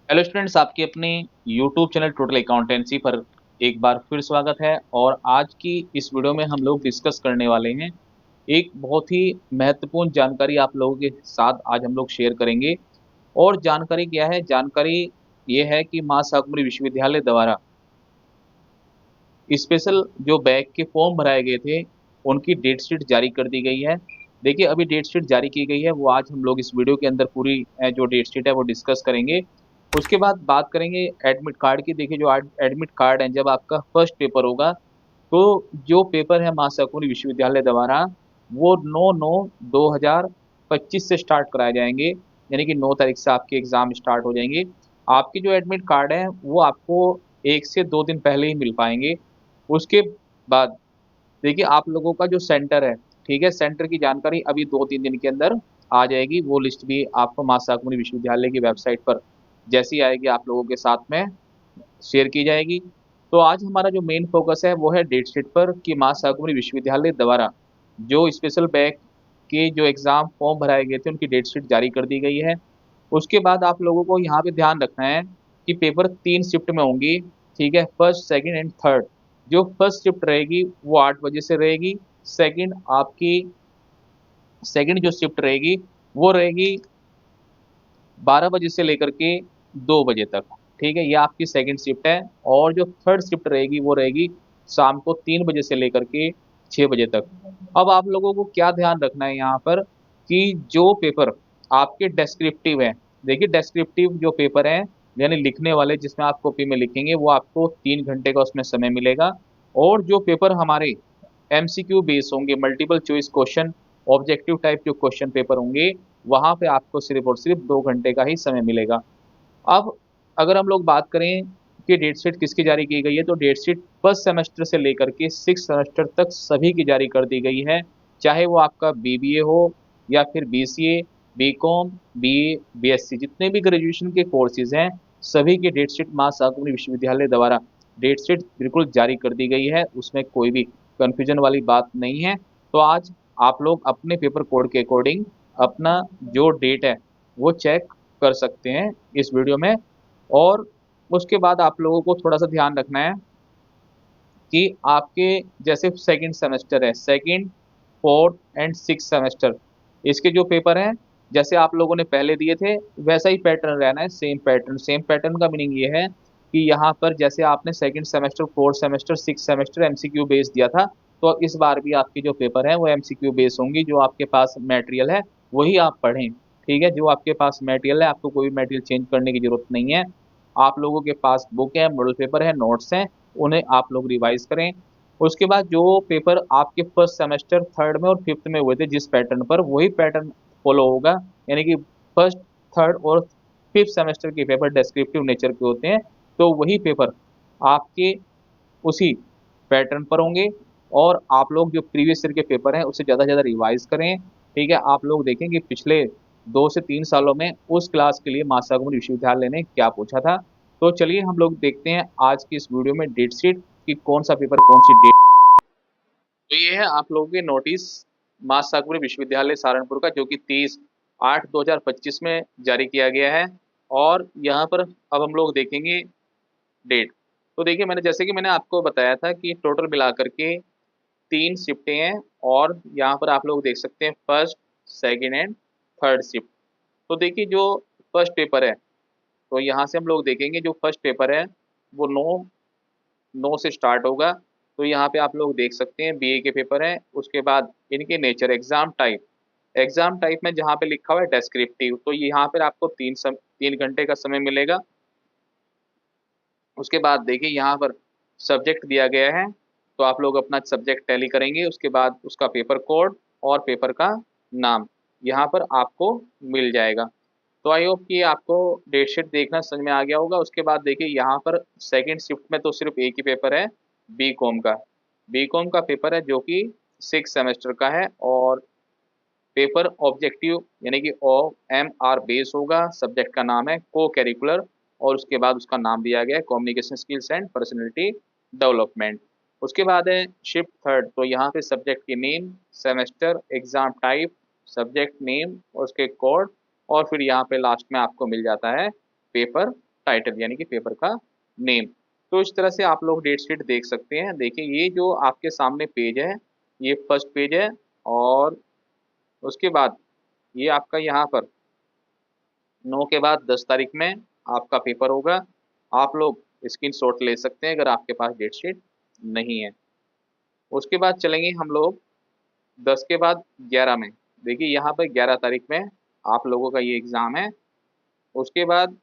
Hello students, आपके अपने YouTube channel total accountancy पर एक बार फिर स्वागत है। और आज की इस वीडियो में हम लोग डिस्कस करने वाले हैं एक बहुत ही महत्वपूर्ण जानकारी आप लोगों के साथ आज हम लोग शेयर करेंगे। और जानकारी क्या है? जानकारी ये है कि मां शाकंभरी विश्वविद्यालय द्वारा स्पेशल जो बैक के फॉर्म भराए गए थे उनकी डेट शीट जारी कर दी गई है। देखिए, अभी डेट शीट जारी की गई है, वो आज हम लोग इस वीडियो के अंदर पूरी जो डेट शीट है वो डिस्कस करेंगे। उसके बाद बात करेंगे एडमिट कार्ड की। देखिए, जो एडमिट कार्ड है, जब आपका फर्स्ट पेपर होगा तो जो पेपर है मां शाकंभरी विश्वविद्यालय द्वारा वो 9/9/2025 से स्टार्ट कराए जाएंगे। यानी कि 9 तारीख से आपके एग्जाम स्टार्ट हो जाएंगे। आपके जो एडमिट कार्ड है वो आपको 1 से 2 दिन पहले ही मिल पाएंगे। उसके बाद देखिए, आप लोगों का जो सेंटर है, ठीक है, सेंटर की जानकारी अभी 2-3 दिन के अंदर आ जाएगी। वो लिस्ट भी आपको मां शाकंभरी विश्वविद्यालय की वेबसाइट पर जैसी आएगी आप लोगों के साथ में शेयर की जाएगी। तो आज हमारा जो मेन फोकस है वो है डेट शीट पर कि मां शाकंभरी विश्वविद्यालय द्वारा जो स्पेशल बैक के जो एग्जाम फॉर्म भराए गए थे उनकी डेट शीट जारी कर दी गई है। उसके बाद आप लोगों को यहाँ पे ध्यान रखना है कि पेपर 3 शिफ्ट में होंगी। ठीक है, फर्स्ट सेकंड एंड थर्ड। जो फर्स्ट शिफ्ट रहेगी वो 8 बजे से रहेगी। सेकंड आपकी सेकंड जो शिफ्ट रहेगी वो रहेगी 12 बजे से लेकर के 2 बजे तक। ठीक है, ये आपकी सेकंड शिफ्ट है। और जो थर्ड शिफ्ट रहेगी वो रहेगी शाम को 3 बजे से लेकर के 6 बजे तक। अब आप लोगों को क्या ध्यान रखना है यहाँ पर कि जो पेपर आपके डेस्क्रिप्टिव है, देखिए डेस्क्रिप्टिव जो पेपर है यानी लिखने वाले जिसमें आप कॉपी में लिखेंगे वो आपको 3 घंटे का उसमें समय मिलेगा। और जो पेपर हमारे एमसीक्यू बेस होंगे, multiple choice question, objective type जो क्वेश्चन पेपर होंगे, वहां पे आपको सिर्फ और सिर्फ 2 घंटे का ही समय मिलेगा। अब अगर हम लोग बात करें कि डेट शीट किसकी जारी की गई है, तो डेट शीट फर्स्ट सेमेस्टर से लेकर के 6 सेमेस्टर तक सभी की जारी कर दी गई है। चाहे वो आपका बीबीए हो या फिर बीसीए, बीकॉम, बीए, बीएससी, जितने भी ग्रेजुएशन के कोर्सेज हैं सभी की डेट शीट मां शाकंभरी विश्वविद्यालय द्वारा डेट शीट बिल्कुल जारी कर दी गई है। उसमें कोई भी कंफ्यूजन वाली बात नहीं है। तो आज आप लोग अपने पेपर कोड के अकॉर्डिंग अपना जो डेट है वो चेक कर सकते हैं इस वीडियो में। और उसके बाद आप लोगों को थोड़ा सा ध्यान रखना है कि आपके जैसे सेकंड सेमेस्टर है, second, fourth and six semester, इसके जो पेपर हैं जैसे आप लोगों ने पहले दिए थे वैसा ही पैटर्न रहना है। सेम पैटर्न, सेम पैटर्न का मीनिंग ये है कि यहाँ पर जैसे आपने second semester, fourth semester, six semester MCQ base दिया था, तो इस बार भी आपके जो पेपर है वो एमसीक्यू बेस होंगी। जो आपके पास मटेरियल है वही आप पढ़ें। ठीक है, जो आपके पास मटेरियल है आपको कोई मटेरियल चेंज करने की जरूरत नहीं है। आप लोगों के पास बुक है, मॉडल पेपर है, नोट्स हैं, उन्हें आप लोग रिवाइज करें। उसके बाद जो पेपर आपके फर्स्ट सेमेस्टर, थर्ड में और फिफ्थ में हुए थे जिस पैटर्न पर, वही पैटर्न फॉलो होगा। यानी कि फर्स्ट, थर्ड और फिफ्थ सेमेस्टर के पेपर डेस्क्रिप्टिव नेचर के होते हैं, तो वही पेपर आपके उसी पैटर्न पर होंगे। और आप लोग जो प्रीवियस ईयर के पेपर हैं उससे ज़्यादा से ज़्यादा रिवाइज करें। ठीक है, आप लोग देखें कि पिछले 2 से 3 सालों में उस क्लास के लिए मां शाकंभरी विश्वविद्यालय ने क्या पूछा था। तो चलिए हम लोग देखते हैं आज की इस वीडियो में डेट शीट कि कौन सा पेपर कौन सी डेट। तो ये है आप लोगों के नोटिस मां शाकंभरी विश्वविद्यालय सहारनपुर का, जो कि 30/8/2025 में जारी किया गया है। और यहाँ पर अब हम लोग देखेंगे डेट। तो देखिए, मैंने जैसे कि मैंने आपको बताया था कि टोटल मिलाकर के 3 शिफ्टें हैं। और यहाँ पर आप लोग देख सकते हैं first, second and third shift. तो देखिए, जो फर्स्ट पेपर है तो यहाँ से हम लोग देखेंगे जो फर्स्ट पेपर है वो 9/9 से स्टार्ट होगा। तो यहाँ पे आप लोग देख सकते हैं बीए के पेपर हैं। उसके बाद इनके नेचर, एग्जाम टाइप में जहाँ पे लिखा हुआ है डेस्क्रिप्टिव, तो यहाँ पर आपको 3 घंटे का समय मिलेगा। उसके बाद देखिए यहाँ पर सब्जेक्ट दिया गया है, तो आप लोग अपना सब्जेक्ट टैली करेंगे। उसके बाद उसका पेपर कोड और पेपर का नाम यहाँ पर आपको मिल जाएगा। तो आई होप कि आपको डेट शीट देखना समझ में आ गया होगा। उसके बाद देखिए यहाँ पर सेकंड शिफ्ट में तो सिर्फ एक ही पेपर है, बी कॉम का। बी कॉम का पेपर है जो कि 6 सेमेस्टर का है। और पेपर ऑब्जेक्टिव यानी कि ओ एम आर बेस होगा। सब्जेक्ट का नाम है को करिकुलर। और उसके बाद उसका नाम दिया गया है communication skills and personality development. उसके बाद है शिफ्ट थर्ड, तो यहाँ पे सब्जेक्ट की name, semester, exam type, subject name और उसके कोड। और फिर यहाँ पे लास्ट में आपको मिल जाता है पेपर टाइटल यानी कि पेपर का नेम। तो इस तरह से आप लोग डेट शीट देख सकते हैं। देखिए ये जो आपके सामने पेज है, ये फर्स्ट पेज है, और उसके बाद ये आपका यहाँ पर 9 के बाद 10 तारीख में आपका पेपर होगा। आप लोग स्क्रीनशॉट ले सकते हैं अगर आपके पास डेट शीट नहीं है। उसके बाद चलेंगे हम लोग 10 के बाद 11 में। देखिए यहाँ पर 11 तारीख में आप लोगों का ये एग्ज़ाम है। उसके बाद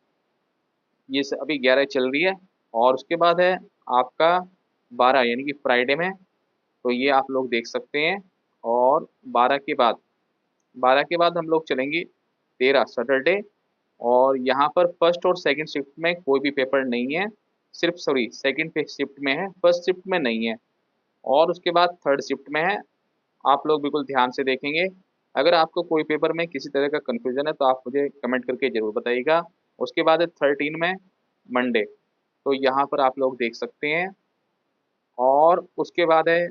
ये अभी 11 चल रही है, और उसके बाद है आपका 12 यानी कि फ्राइडे में। तो ये आप लोग देख सकते हैं। और 12 के बाद हम लोग चलेंगे 13 सैटरडे। और यहाँ पर फर्स्ट और सेकंड शिफ्ट में कोई भी पेपर नहीं है, सिर्फ सॉरी सेकंड पे शिफ्ट में है, फर्स्ट शिफ्ट में नहीं है। और उसके बाद थर्ड शिफ्ट में है। आप लोग बिल्कुल ध्यान से देखेंगे। अगर आपको कोई पेपर में किसी तरह का कन्फ्यूजन है तो आप मुझे कमेंट करके ज़रूर बताइएगा। उसके बाद है 13 में मंडे। तो यहाँ पर आप लोग देख सकते हैं। और उसके बाद है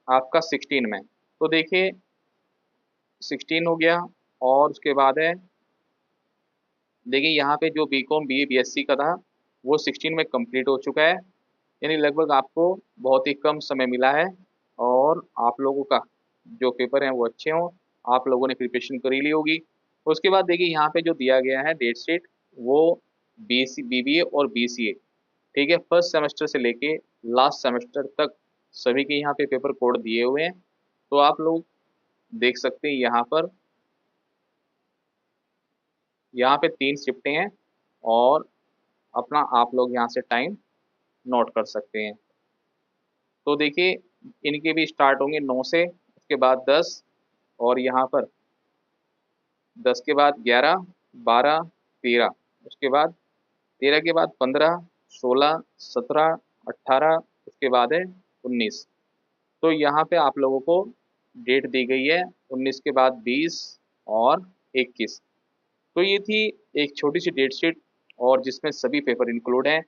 आपका 16 में। तो देखिए 16 हो गया। और उसके बाद है, देखिए यहाँ पे जो बीकॉम बीए बीएससी का था वो 16 में कंप्लीट हो चुका है। यानी लगभग आपको बहुत ही कम समय मिला है, और आप लोगों का जो पेपर हैं वो अच्छे हों। आप लोगों ने प्रिपरेशन कर ही ली होगी। उसके बाद देखिए यहाँ पे जो दिया गया है डेट शीट, वो बीबीए और बीसीए, ठीक है, फर्स्ट सेमेस्टर से लेके लास्ट सेमेस्टर तक सभी के यहाँ पे पेपर कोड दिए हुए हैं। तो आप लोग देख सकते हैं यहाँ पे 3 शिफ्टें हैं, और अपना आप लोग यहाँ से टाइम नोट कर सकते हैं। तो देखिए इनके भी स्टार्ट होंगे 9 से, उसके बाद 10, और यहाँ पर 10 के बाद 11, 12, 13, उसके बाद 13 के बाद 15, 16, 17, 18, उसके बाद है 19। तो यहाँ पे आप लोगों को डेट दी गई है 19 के बाद 20 और 21। तो ये थी एक छोटी सी डेट शीट, और जिसमें सभी पेपर इंक्लूड हैं।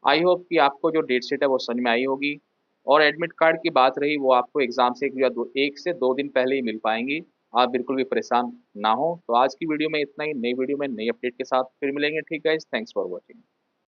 आई होप कि आपको जो डेट शीट है वो समझ में आई होगी। और एडमिट कार्ड की बात रही, वो आपको एग्ज़ाम से 1 से 2 दिन पहले ही मिल पाएंगी। आप बिल्कुल भी परेशान ना हो। तो आज की वीडियो में इतना ही। नई वीडियो में नई अपडेट के साथ फिर मिलेंगे। ठीक है, थैंक्स फॉर वॉचिंग।